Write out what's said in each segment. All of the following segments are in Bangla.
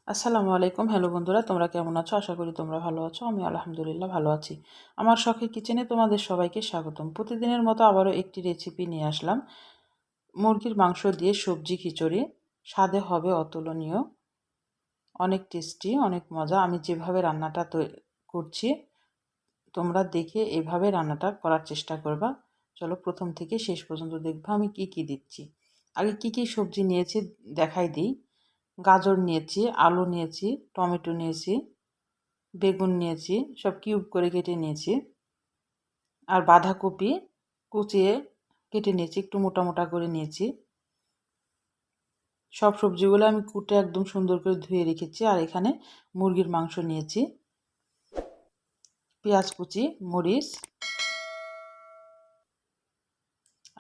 আসসালামু আলাইকুম। হ্যালো বন্ধুরা, তোমরা কেমন আছো? আশা করি তোমরা ভালো আছো। আমি আলহামদুলিল্লাহ ভালো আছি। আমার শখের কিচেনে তোমাদের সবাইকে স্বাগতম। প্রতিদিনের মতো আবারও একটি রেসিপি নিয়ে আসলাম। মুরগির মাংস দিয়ে সবজি খিচুড়ি। স্বাদে হবে অতুলনীয়, অনেক টেস্টি, অনেক মজা। আমি যেভাবে রান্নাটা করছি, তোমরা দেখে এভাবে রান্নাটা করার চেষ্টা করবা। চলো প্রথম থেকে শেষ পর্যন্ত দেখবা আমি কি কি দিচ্ছি। আগে কি কি সবজি নিয়েছি দেখাই দিই। গাজর নিয়েছি, আলু নিয়েছি, টমেটো নিয়েছি, বেগুন নিয়েছি, সব কিউব করে কেটে নিয়েছি। আর বাঁধাকপি কুচিয়ে কেটে নিয়েছি, একটু মোটা মোটা করে নিয়েছি। সব সবজিগুলো আমি কুটে একদম সুন্দর করে ধুয়ে রেখেছি। আর এখানে মুরগির মাংস নিয়েছি, পেঁয়াজ কুচি, মরিচ,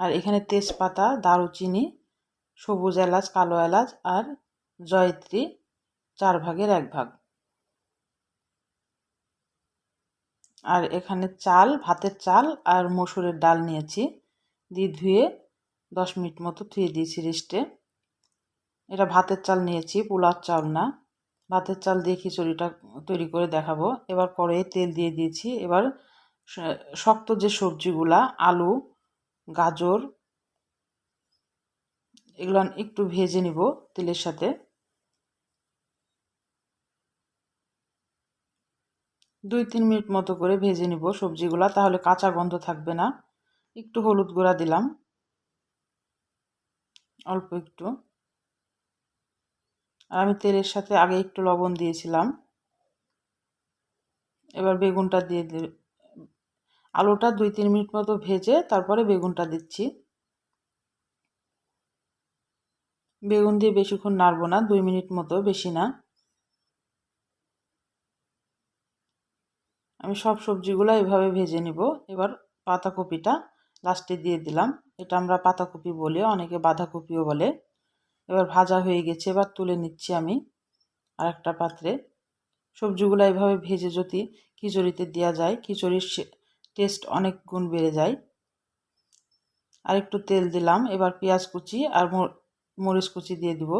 আর এখানে তেজপাতা, দারুচিনি, সবুজ এলাচ, কালো এলাচ আর জয়িত্রী, 4 ভাগের 1 ভাগ। আর এখানে চাল, ভাতের চাল আর মসুরের ডাল নিয়েছি, দিয়ে ধুয়ে 10 মিনিট মতো ধুয়ে দিয়েছি রেস্টে। এটা ভাতের চাল নিয়েছি, পোলার চাল না। ভাতের চাল দিয়ে খিচুড়িটা তৈরি করে দেখাবো। এবার কড়াইয়ে তেল দিয়ে দিয়েছি। এবার শক্ত যে সবজিগুলা, আলু, গাজর, এগুলো একটু ভেজে নিব তেলের সাথে। 2-3 মিনিট মতো করে ভেজে নিব সবজিগুলা, তাহলে কাঁচা গন্ধ থাকবে না। একটু হলুদ গুঁড়া দিলাম, অল্প একটু। আর আমি তেলের সাথে আগে একটু লবণ দিয়েছিলাম। এবার বেগুনটা দিয়ে আলুটা 2-3 মিনিট মতো ভেজে তারপরে বেগুনটা দিচ্ছি। বেগুন দিয়ে বেশিক্ষণ নাড়বো না, 2 মিনিট মতো, বেশি না। আমি সব সবজিগুলো এভাবে ভেজে নিব। এবার পাতাকপিটা লাস্টে দিয়ে দিলাম। এটা আমরা পাতাকপি বলি, অনেকে বাঁধাকপিও বলে। এবার ভাজা হয়ে গেছে, এবার তুলে নিচ্ছি আমি আর একটা পাত্রে। সবজিগুলো এভাবে ভেজে যদি খিচুড়িতে দেওয়া যায়, খিচুড়ির টেস্ট অনেক গুণ বেড়ে যায়। আর একটু তেল দিলাম। এবার পেঁয়াজ কুচি আর মরিচ কুচি দিয়ে দিব।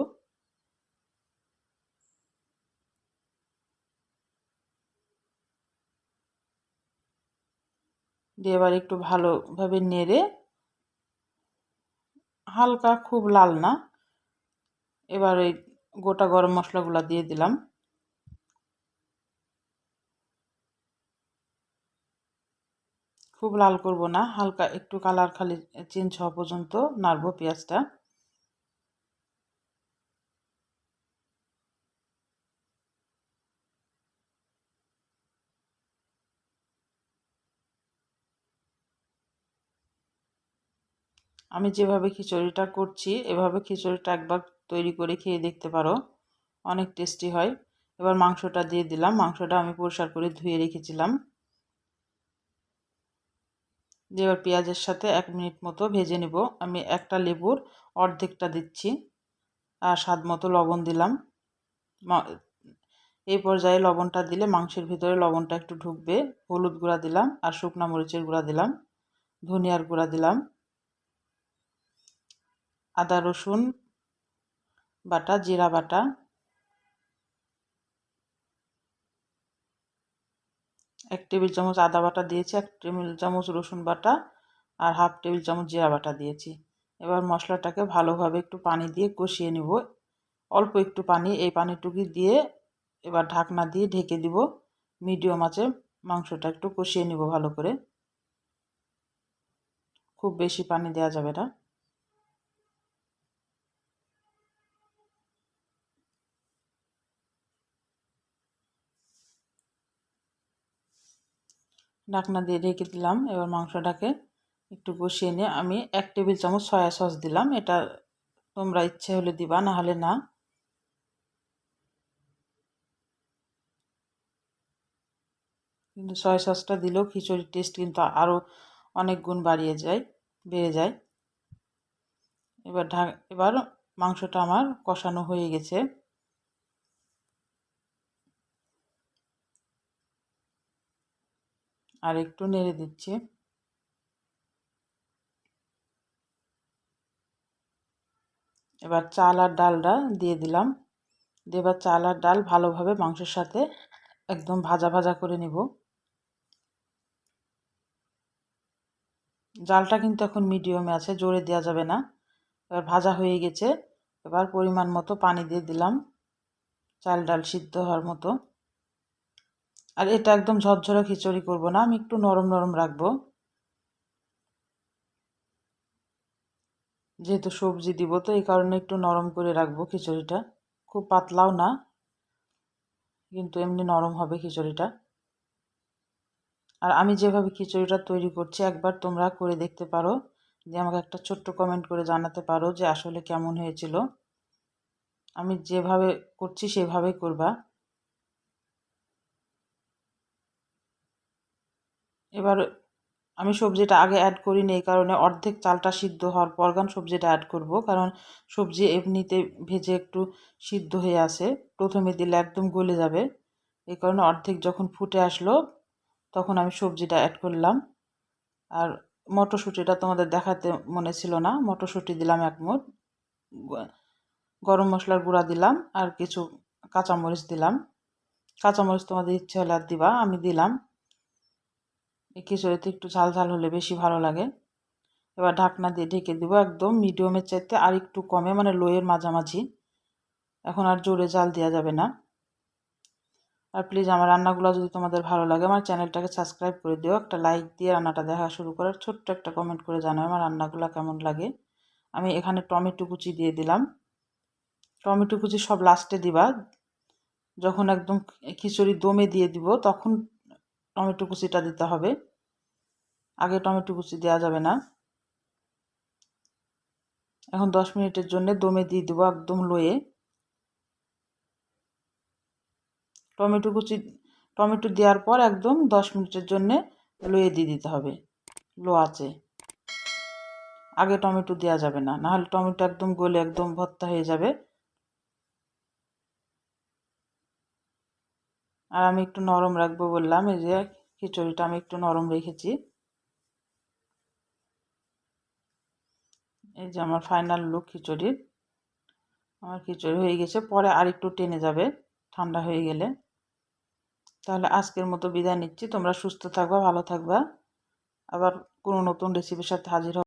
দিয়ে এবার একটু ভালোভাবে নেড়ে, হালকা, খুব লাল না, এবার এই গোটা গরম মশলাগুলো দিয়ে দিলাম। খুব লাল করব না, হালকা একটু কালার খালি চেঞ্জ হওয়া পর্যন্ত নাড়বো পেঁয়াজটা। আমি যেভাবে খিচুড়িটা করছি এভাবে খিচুড়িটা একবার তৈরি করে খেয়ে দেখতে পারো, অনেক টেস্টি হয়। এবার মাংসটা দিয়ে দিলাম। মাংসটা আমি পরিষ্কার করে ধুয়ে রেখেছিলাম। দিয়ে এবার পেঁয়াজের সাথে 1 মিনিট মতো ভেজে নিব। আমি একটা লেবুর অর্ধেকটা দিচ্ছি। আর স্বাদ মতো লবণ দিলাম। এই পর্যায়ে লবণটা দিলে মাংসের ভিতরে লবণটা একটু ঢুকবে। হলুদ গুঁড়া দিলাম আর শুকনা মরিচের গুঁড়া দিলাম, ধনিয়ার গুঁড়া দিলাম, আদা রসুন বাটা, জিরা বাটা, 1 টেবিল চামচ আদা বাটা দিয়েছি, 1 টেবিল চামচ রসুন বাটা আর হাফ 1 টেবিল চামচ জিরা বাটা দিয়েছি। এবার মশলাটাকে ভালোভাবে একটু পানি দিয়ে কষিয়ে নিব। অল্প একটু পানি, এই পানিটুকু দিয়ে এবার ঢাকনা দিয়ে ঢেকে দিব। মিডিয়াম আঁচে মাংসটা একটু কষিয়ে নিব ভালো করে। খুব বেশি পানি দেওয়া যাবে না। ঢাকনা দিয়ে ঢেকে দিলাম। এবার মাংসটাকে একটু কষিয়ে নিয়ে আমি 1 টেবিল চামচ সয়া সস দিলাম। এটা তোমরা ইচ্ছে হলে দিবা, না হলে না। কিন্তু সয়া সসটা দিলেও খিচুড়ির টেস্ট কিন্তু আরও অনেক গুণ বেড়ে যায়। এবার মাংসটা আমার কষানো হয়ে গেছে। আর একটু নেড়ে দিচ্ছি। এবার চাল আর ডালটা দিয়ে দিলাম। এবার চাল আর ডাল ভালোভাবে মাংসের সাথে একদম ভাজা ভাজা করে নিব। জালটা কিন্তু এখন মিডিয়ামে আছে, জোরে দেওয়া যাবে না। এবার ভাজা হয়ে গেছে, এবার পরিমাণ মতো পানি দিয়ে দিলাম, চাল ডাল সিদ্ধ হওয়ার মতো। আর এটা একদম ঝরঝরে খিচুড়ি করব না, আমি একটু নরম নরম রাখবো, যেহেতু সবজি দিব তো এই কারণে একটু নরম করে রাখবো খিচুড়িটা। খুব পাতলাও না, কিন্তু এমনি নরম হবে খিচুড়িটা। আর আমি যেভাবে খিচুড়িটা তৈরি করছি একবার তোমরা করে দেখতে পারো, দিয়ে আমাকে একটা ছোট্ট কমেন্ট করে জানাতে পারো যে আসলে কেমন হয়েছিল। আমি যেভাবে করছি সেভাবেই করবা। এবার আমি সবজিটা আগে অ্যাড করিনি, এই কারণে অর্ধেক চালটা সিদ্ধ হওয়ার পর সবজিটা অ্যাড করব, কারণ সবজি এমনিতে ভেজে একটু সিদ্ধ হয়ে আসে, প্রথমে দিলে একদম গলে যাবে। এই কারণে অর্ধেক যখন ফুটে আসলো তখন আমি সবজিটা অ্যাড করলাম। আর মটরশুঁটিটা তোমাদের দেখাতে মনে ছিল না, মটরশুঁটি দিলাম 1 মুঠ, গরম মশলার গুঁড়া দিলাম, আর কিছু কাঁচামরিচ দিলাম। কাঁচামরিচ তোমাদের ইচ্ছে হলে আর দিবা, আমি দিলাম। এই খিচুড়িতে একটু ঝাল ঝাল হলে বেশি ভালো লাগে। এবার ঢাকনা দিয়ে ঢেকে দিব, একদম মিডিয়ামের চাইতে আর একটু কমে, মানে লোয়ের মাঝামাঝি। এখন আর জোরে জাল দেওয়া যাবে না। আর প্লিজ আমার রান্নাগুলো যদি তোমাদের ভালো লাগে আমার চ্যানেলটাকে সাবস্ক্রাইব করে দিও, একটা লাইক দিয়ে রান্নাটা দেখা শুরু করার, ছোট্ট একটা কমেন্ট করে জানাও আমার রান্নাগুলো কেমন লাগে। আমি এখানে টমেটো কুচি দিয়ে দিলাম। টমেটো কুচি সব লাস্টে দিবা, যখন একদম খিচুড়ি দমে দিয়ে দিব তখন টমেটো কুচিটা দিতে হবে, আগে টমেটো কুচি দেওয়া যাবে না। এখন 10 মিনিটের জন্য দমে দিয়ে দেবো একদম লোয়ে। টমেটো দেওয়ার পর একদম 10 মিনিটের জন্য লোয়ে দিয়ে দিতে হবে, লো আছে। আগে টমেটো দেওয়া যাবে না, নাহলে টমেটো একদম গলে একদম ভর্তা হয়ে যাবে। আর আমি একটু নরম রাখবো বললাম, এই যে খিচুড়িটা আমি একটু নরম রেখেছি। এই যে আমার ফাইনাল লুক খিচুড়ির। আমার খিচুড়ি হয়ে গেছে, পরে আর একটু টেনে যাবে ঠান্ডা হয়ে গেলে। তাহলে আজকের মতো বিদায় নিচ্ছি, তোমরা সুস্থ থাকবা, ভালো থাকবা। আবার কোনো নতুন রেসিপির সাথে হাজির হব।